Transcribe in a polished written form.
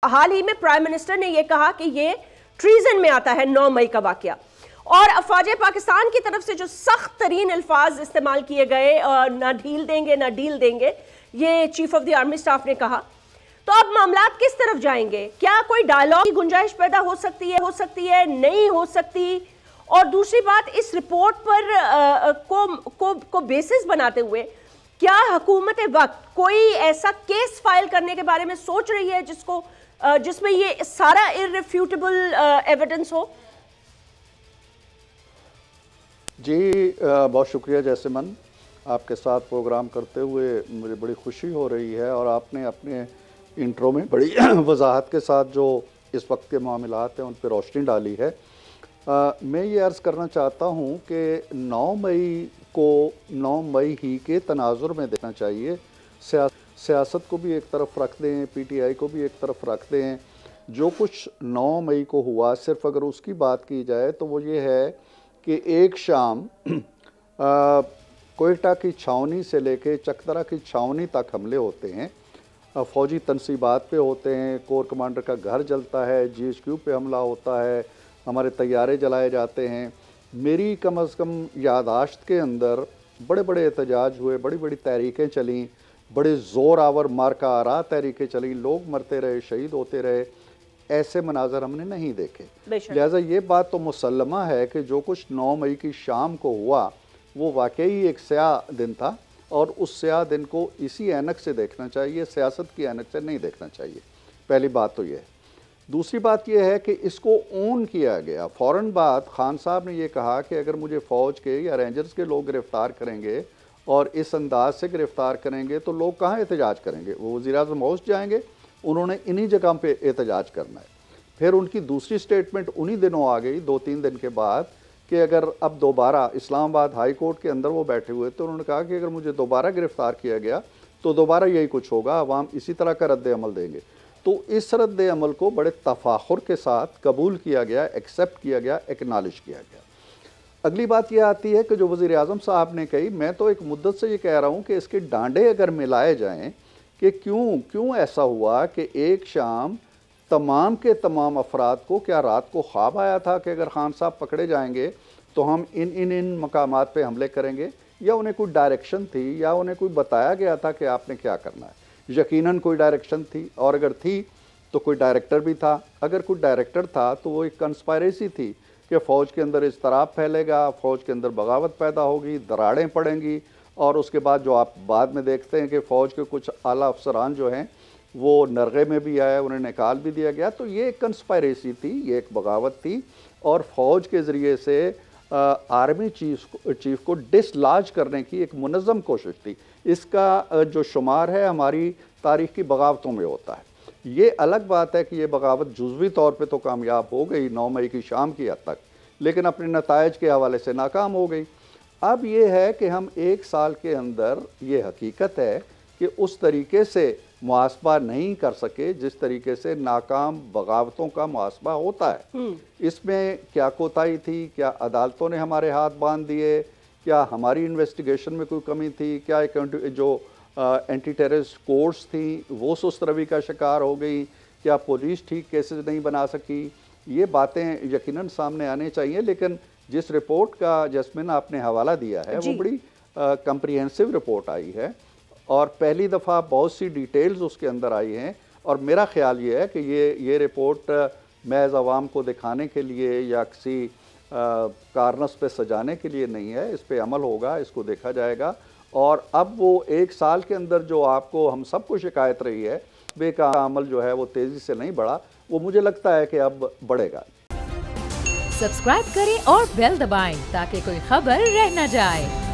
हाल ही में prime minister ने यह कहा कि ये ट्रीजन में आता है 9 मई का वाकया, और अफवाज पाकिस्तान की तरफ से जो सख्त तरीन अल्फाज इस्तेमाल किए गए, ना ढील देंगे ना डील देंगे, ये chief of the army staff ने कहा। तो अब मामलात किस तरफ जाएंगे? क्या कोई डायलॉग की गुंजाइश पैदा हो सकती है, नहीं हो सकती? और दूसरी बात, इस रिपोर्ट पर को बेसिस बनाते हुए क्या हुकूमत वक्त कोई ऐसा केस फाइल करने के बारे में सोच रही है जिसमें ये सारा इररिफ्यूटेबल एविडेंस हो? जी बहुत शुक्रिया जैसेमन, आपके साथ प्रोग्राम करते हुए मुझे बड़ी खुशी हो रही है, और आपने अपने इंट्रो में बड़ी वजाहत के साथ जो इस वक्त के मामलात हैं उन पर रोशनी डाली है। मैं ये अर्ज़ करना चाहता हूँ कि 9 मई को 9 मई ही के तनाजुर में देखना चाहिए। सियासत को भी एक तरफ रख दें, PTI को भी एक तरफ रख दें। जो कुछ 9 मई को हुआ, सिर्फ अगर उसकी बात की जाए तो वो ये है कि एक शाम कोयटा की छावनी से लेके चकदरा की छावनी तक हमले होते हैं, फ़ौजी तनसीबात पे होते हैं, कोर कमांडर का घर जलता है, GHQ पे हमला होता है, हमारे तैयारे जलाए जाते हैं। मेरी कम अज़ कम यादाश्त के अंदर बड़े बड़े एहतजाज हुए, बड़ी बड़ी तहरीकें चलीं, बड़े ज़ोर आवर मार्का आरा तहरीकें चलीं, लोग मरते रहे, शहीद होते रहे। ऐसे मनाजर हमने नहीं देखे। लिहाजा ये बात तो मुसल्लमा है कि जो कुछ 9 मई की शाम को हुआ वो वाकई एक स्याह दिन था, और उस स्याह दिन को इसी ऐनक से देखना चाहिए, सियासत की ऐनक से नहीं देखना चाहिए। पहली बात तो ये है। दूसरी बात यह है कि इसको ओन किया गया। फ़ौरन बाद खान साहब ने यह कहा कि अगर मुझे फ़ौज के या रेंजर्स के लोग गिरफ़्तार करेंगे और इस अंदाज से गिरफ़्तार करेंगे तो लोग कहाँ एहतजाज करेंगे? वो वज़ीर-ए-आज़म हाउस जाएंगे, उन्होंने इन्हीं जगह पे एहतजाज करना है। फिर उनकी दूसरी स्टेटमेंट उन्हीं दिनों आ गई, 2-3 दिन के बाद, कि अगर अब दोबारा इस्लामाबाद हाई कोर्ट के अंदर वो बैठे हुए, तो उन्होंने कहा कि अगर मुझे दोबारा गिरफ़्तार किया गया तो दोबारा यही कुछ होगा, अवाम इसी तरह का रद्द अमल देंगे। तो इस रद्द अमल को बड़े तफाखुर के साथ कबूल किया गया, एक्सेप्ट किया गया, एक्नॉलेज किया गया। अगली बात यह आती है कि जो वज़ीर-ए-आज़म साहब ने कही, मैं तो एक मुद्दत से ये कह रहा हूँ कि इसके डांडे अगर मिलाए जाएँ कि क्यों ऐसा हुआ कि एक शाम तमाम के तमाम अफराद को, क्या रात को ख्वाब आया था कि अगर खान साहब पकड़े जाएंगे तो हम इन मकामात पे हमले करेंगे, या उन्हें कोई डायरेक्शन थी, या उन्हें कोई बताया गया था कि आपने क्या करना है? यकीनन कोई डायरेक्शन थी, और अगर थी तो कोई डायरेक्टर भी था। अगर कोई डायरेक्टर था तो वो एक कंस्पायरेसी थी कि फ़ौज के अंदर इज़्तिराब फैलेगा, फ़ौज के अंदर बगावत पैदा होगी, दरारें पड़ेंगी, और उसके बाद जो आप बाद में देखते हैं कि फ़ौज के कुछ आला अफसरान जो हैं वो नरगे में भी आए, उन्हें निकाल भी दिया गया। तो ये एक कंस्पायरेसी थी, ये एक बगावत थी, और फ़ौज के ज़रिए से आर्मी चीफ को डिसलॉज करने की एक मुनज़्ज़म कोशिश थी। इसका जो शुमार है हमारी तारीख़ की बगावतों में होता है। ये अलग बात है कि ये बगावत जुज़वी तौर पे तो कामयाब हो गई 9 मई की शाम की हद तक, लेकिन अपने नताइज के हवाले से नाकाम हो गई। अब ये है कि हम 1 साल के अंदर, ये हकीकत है कि उस तरीके से मुहासबा नहीं कर सके जिस तरीके से नाकाम बगावतों का मुहासबा होता है। इसमें क्या कोताही थी? क्या अदालतों ने हमारे हाथ बांध दिए? क्या हमारी इन्वेस्टिगेशन में कोई कमी थी? क्या जो एंटी टेररिस्ट कोर्ट्स थी वो सुस्त रवि का शिकार हो गई? क्या पुलिस ठीक केसेस नहीं बना सकी? ये बातें यकीनन सामने आने चाहिए, लेकिन जिस रिपोर्ट का जैस्मिन आपने हवाला दिया है वो बड़ी कंप्रिहेंसिव रिपोर्ट आई है, और पहली दफ़ा बहुत सी डिटेल्स उसके अंदर आई हैं। और मेरा ख़्याल ये है कि ये रिपोर्ट महज़ अवाम को दिखाने के लिए या किसी कारनस पे सजाने के लिए नहीं है। इस पे अमल होगा, इसको देखा जाएगा, और अब वो 1 साल के अंदर जो आपको हम सबको शिकायत रही है बेका अमल जो है वो तेज़ी से नहीं बढ़ा, वो मुझे लगता है कि अब बढ़ेगा। सब्सक्राइब करें और बेल दबाएं ताकि कोई खबर रह न जाए।